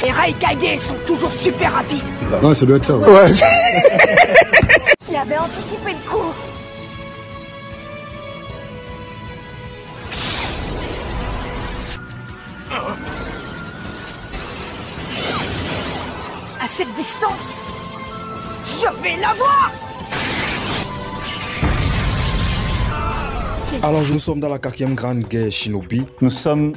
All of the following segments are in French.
Les Raikage sont toujours super rapides. Ouais, ça doit être ça. Ouais. Il avait anticipé le coup. À cette distance, je vais l'avoir. Alors nous sommes dans la 4e grande guerre Shinobi. Nous sommes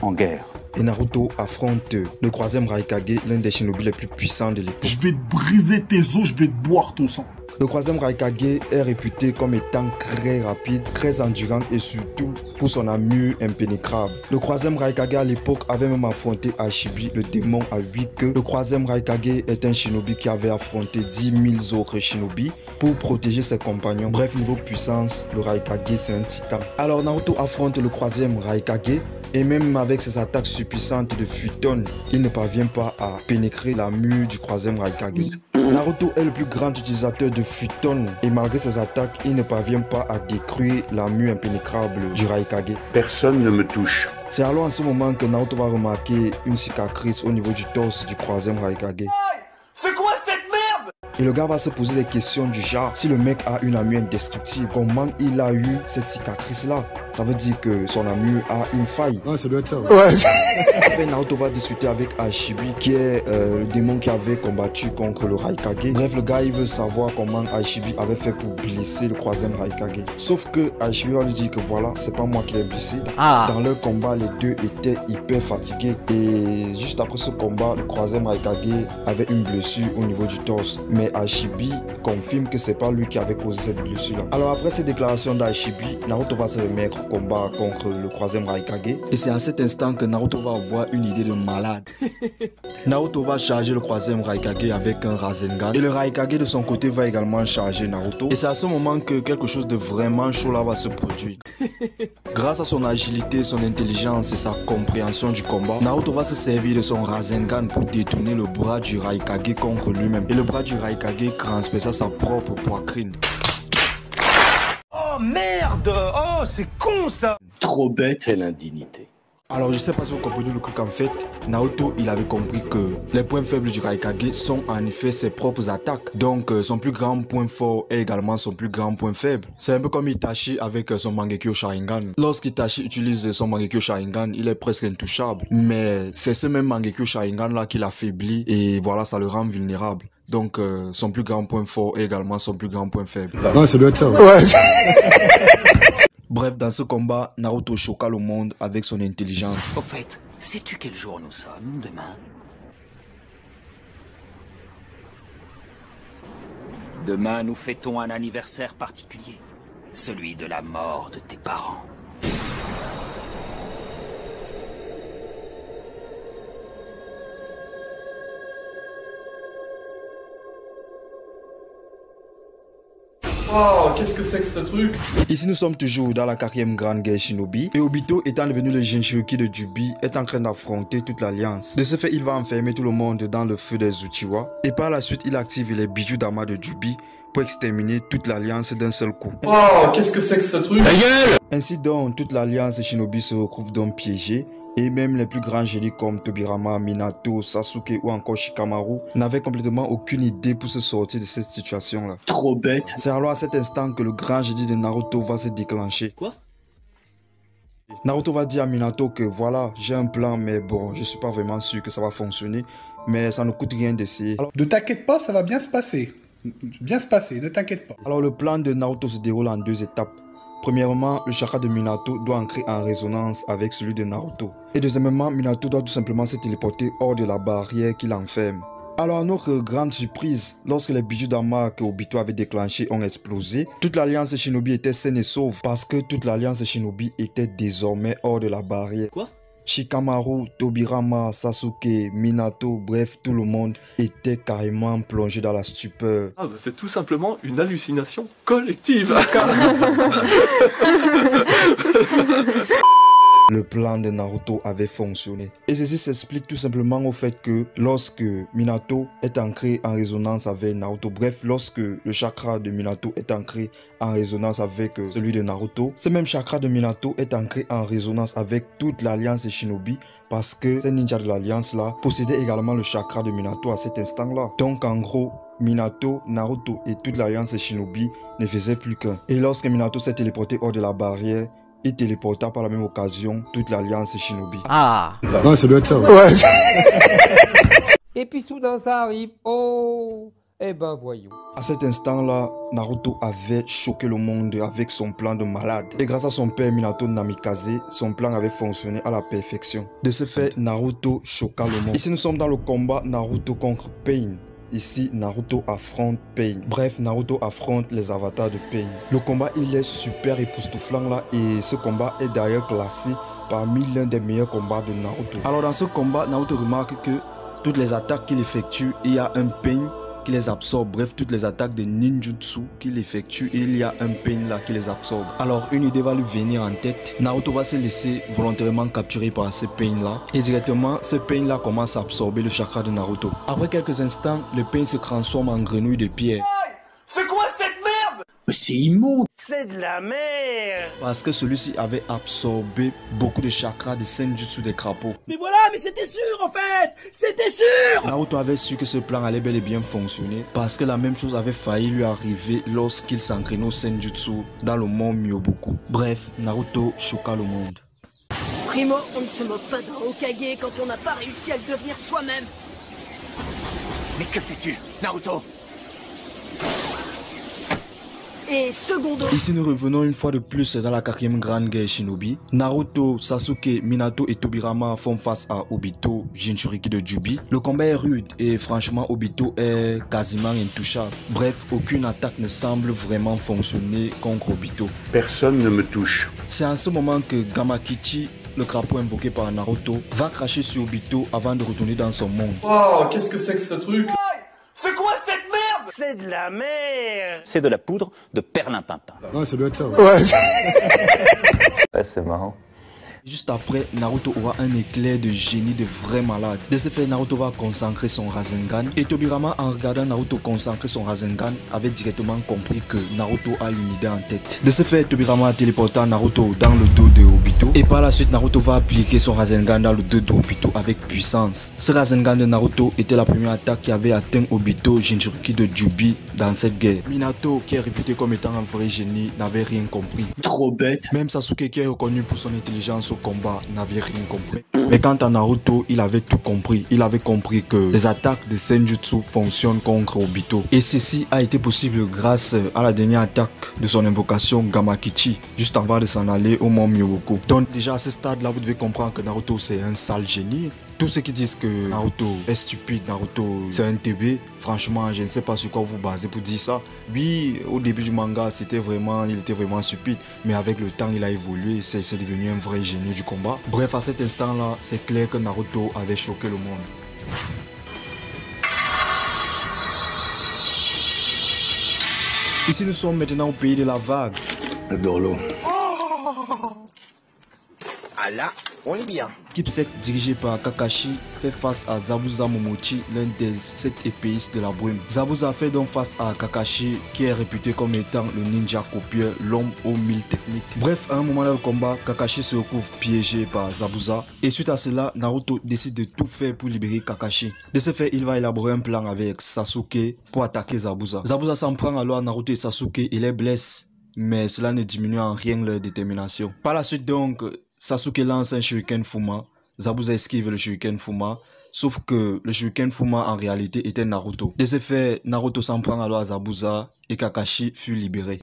en guerre. Et Naruto affronte le 3e Raikage, l'un des Shinobi les plus puissants de l'époque. Je vais te briser tes os, je vais te boire ton sang. Le 3e Raikage est réputé comme étant très rapide, très endurant et surtout pour son armure impénétrable. Le 3e Raikage à l'époque avait même affronté Hashibi, le démon à 8 queues. Le 3e Raikage est un shinobi qui avait affronté 10 000 autres shinobi pour protéger ses compagnons. Bref, niveau puissance, le Raikage c'est un titan. Alors Naruto affronte le 3e Raikage. Et même avec ses attaques surpuissantes de Futon, il ne parvient pas à pénétrer la mue du 3e Raikage. Naruto est le plus grand utilisateur de Futon et malgré ses attaques, il ne parvient pas à détruire la mue impénétrable du Raikage. Personne ne me touche. C'est alors en ce moment que Naruto va remarquer une cicatrice au niveau du torse du 3e Raikage. C'est quoi cette merde? Et le gars va se poser des questions du genre, si le mec a une armure indestructible, comment il a eu cette cicatrice là? Ça veut dire que son armure a une faille. Ouais, ça doit être ça. Ouais. Après, Naruto va discuter avec Hashibi, qui est le démon qui avait combattu contre le Raikage. Bref, le gars, il veut savoir comment Hashibi avait fait pour blesser le 3e Raikage. Sauf que Hashibi va lui dire que voilà, c'est pas moi qui l'ai blessé. Dans leur combat, les deux étaient hyper fatigués. Et juste après ce combat, le 3e Raikage avait une blessure au niveau du torse. Mais Hashibi confirme que c'est pas lui qui avait causé cette blessure-là. Alors après ces déclarations d'Hashibi, Naruto va se remettre au combat contre le 3e Raikage. Et c'est à cet instant que Naruto va avoir une idée de malade. Naruto va charger le 3e Raikage avec un Rasengan. Et le Raikage de son côté va également charger Naruto. Et c'est à ce moment que quelque chose de vraiment chaud là va se produire. Grâce à son agilité, son intelligence et sa compréhension du combat, Naruto va se servir de son Rasengan pour détourner le bras du Raikage contre lui-même. Et le bras du Raikage transperça sa propre poitrine. Oh merde! Oh, c'est con ça! Trop bête. Quelle indignité. Alors je sais pas si vous comprenez le truc en fait, Naruto il avait compris que les points faibles du Raikage sont en effet ses propres attaques. Donc son plus grand point fort est également son plus grand point faible. C'est un peu comme Itachi avec son Mangekyo Sharingan. Lorsqu'Itachi utilise son Mangekyo Sharingan, il est presque intouchable. Mais c'est ce même Mangekyo Sharingan là qui l'affaiblit et voilà, ça le rend vulnérable. Donc son plus grand point fort est également son plus grand point faible. Ouais, ça doit être ça. Ouais. Bref, dans ce combat, Naruto choqua le monde avec son intelligence. Au fait, sais-tu quel jour nous sommes demain? Demain, nous fêtons un anniversaire particulier. Celui de la mort de tes parents. Oh, qu'est-ce que c'est que ce truc? Ici nous sommes toujours dans la 4e grande guerre Shinobi et Obito étant devenu le Jinchuriki de Jubi est en train d'affronter toute l'alliance. De ce fait il va enfermer tout le monde dans le feu des Uchiwa et par la suite il active les bijoux d'Ama de Jubi pour exterminer toute l'alliance d'un seul coup. Oh, qu'est-ce que c'est que ce truc? Ta gueule! Ainsi donc toute l'alliance Shinobi se retrouve donc piégée. Et même les plus grands génies comme Tobirama, Minato, Sasuke ou encore Shikamaru n'avaient complètement aucune idée pour se sortir de cette situation-là. Trop bête. C'est alors à cet instant que le grand génie de Naruto va se déclencher. Quoi? Naruto va dire à Minato que voilà, j'ai un plan, mais bon, je suis pas vraiment sûr que ça va fonctionner, mais ça ne coûte rien d'essayer. Ne t'inquiète pas, ça va bien se passer. Bien se passer, ne t'inquiète pas. Alors le plan de Naruto se déroule en 2 étapes. Premièrement, le chakra de Minato doit entrer en résonance avec celui de Naruto. Et deuxièmement, Minato doit tout simplement se téléporter hors de la barrière qui l'enferme. Alors à notre grande surprise, lorsque les bijoux d'Ama que Obito avait déclenchés ont explosé, toute l'alliance Shinobi était saine et sauve parce que toute l'alliance Shinobi était désormais hors de la barrière. Quoi? Shikamaru, Tobirama, Sasuke, Minato, bref, tout le monde était carrément plongé dans la stupeur. Ah bah c'est tout simplement une hallucination collective. le plan de Naruto avait fonctionné. Et ceci s'explique tout simplement au fait que lorsque Minato est ancré en résonance avec Naruto, bref, lorsque le chakra de Minato est ancré en résonance avec celui de Naruto, ce même chakra de Minato est ancré en résonance avec toute l'alliance Shinobi parce que ces ninjas de l'alliance là possédaient également le chakra de Minato à cet instant là. Donc en gros, Minato, Naruto et toute l'alliance Shinobi ne faisaient plus qu'un. Et lorsque Minato s'est téléporté hors de la barrière, il téléporta par la même occasion toute l'alliance Shinobi. Ah. Ouais, ça doit être ça. Ouais. Et puis soudain ça arrive. Oh. Eh ben voyons. À cet instant-là, Naruto avait choqué le monde avec son plan de malade. Et grâce à son père Minato Namikaze, son plan avait fonctionné à la perfection. De ce fait, Naruto choqua le monde. Ici, nous sommes dans le combat Naruto contre Pain. Ici, Naruto affronte Pain. Bref, Naruto affronte les avatars de Pain. Le combat, il est super époustouflant là. Et ce combat est d'ailleurs classé parmi l'un des meilleurs combats de Naruto. Alors dans ce combat, Naruto remarque que toutes les attaques qu'il effectue, il y a un Pain qui les absorbe. Bref, toutes les attaques de ninjutsu qu'il effectue, il y a un Pain là qui les absorbe. Alors une idée va lui venir en tête. Naruto va se laisser volontairement capturer par ce Pain là. Et directement, ce Pain là commence à absorber le chakra de Naruto. Après quelques instants, le Pain se transforme en grenouille de pierre. C'est quoi cette merde? Mais c'est immonde. C'est de la merde. Parce que celui-ci avait absorbé beaucoup de chakras de senjutsu des crapauds. Mais voilà, mais c'était sûr en fait. C'était sûr. Naruto avait su que ce plan allait bel et bien fonctionner parce que la même chose avait failli lui arriver lorsqu'il s'entraînait au senjutsu dans le mont Myoboku. Bref, Naruto choqua le monde. Primo, on ne se moque pas d'un Hokage quand on n'a pas réussi à le devenir soi-même. Mais que fais-tu, Naruto? Et secondo... Ici nous revenons une fois de plus dans la 4e grande guerre Shinobi. Naruto, Sasuke, Minato et Tobirama font face à Obito, Jinchuriki de Jubi. Le combat est rude et franchement Obito est quasiment intouchable. Bref, aucune attaque ne semble vraiment fonctionner contre Obito. Personne ne me touche. C'est en ce moment que Gamakichi, le crapaud invoqué par Naruto, va cracher sur Obito avant de retourner dans son monde. Oh, qu'est-ce que c'est que ce truc? C'est quoi cette merde? C'est de la merde. C'est de la poudre de perlimpinpin. Ouais, ça doit être ça. Ouais. Ouais, c'est marrant. Juste après, Naruto aura un éclair de génie de vrai malade. De ce fait, Naruto va consacrer son Rasengan. Et Tobirama, en regardant Naruto consacrer son Rasengan, avait directement compris que Naruto a une idée en tête. De ce fait, Tobirama a téléporté Naruto dans le dos de Obito. Et par la suite, Naruto va appliquer son Rasengan dans le dos de Obito avec puissance. Ce Rasengan de Naruto était la première attaque qui avait atteint Obito, Jinchuriki de Jubi dans cette guerre. Minato, qui est réputé comme étant un vrai génie, n'avait rien compris. Trop bête. Même Sasuke, qui est reconnu pour son intelligence au combat, n'avait rien compris. Mais quant à Naruto, il avait tout compris. Il avait compris que les attaques de Senjutsu fonctionnent contre Obito. Et ceci a été possible grâce à la dernière attaque de son invocation Gamakichi, juste avant de s'en aller au mont Myoboku. Donc déjà à ce stade-là, vous devez comprendre que Naruto c'est un sale génie. Tous ceux qui disent que Naruto est stupide, Naruto c'est un TB, franchement je ne sais pas sur quoi vous basez pour dire ça. Oui, au début du manga il était vraiment stupide, mais avec le temps il a évolué, c'est devenu un vrai génie du combat. Bref, à cet instant là, c'est clair que Naruto avait choqué le monde. Ici nous sommes maintenant au pays de la vague. J'adore l'eau. Ah là, on est bien. L'équipe 7 dirigée par Kakashi fait face à Zabuza Momochi, l'un des 7 épéistes de la brume. Zabuza fait donc face à Kakashi qui est réputé comme étant le ninja copieur, l'homme aux 1000 techniques. Bref, à un moment dans le combat, Kakashi se retrouve piégé par Zabuza et suite à cela, Naruto décide de tout faire pour libérer Kakashi. De ce fait, il va élaborer un plan avec Sasuke pour attaquer Zabuza. Zabuza s'en prend alors à Naruto et Sasuke et les blesse, mais cela ne diminue en rien leur détermination. Par la suite donc, Sasuke lance un Shuriken Fuma, Zabuza esquive le Shuriken Fuma, sauf que le Shuriken Fuma en réalité était Naruto. De ce fait, Naruto s'en prend alors à Zabuza et Kakashi fut libéré.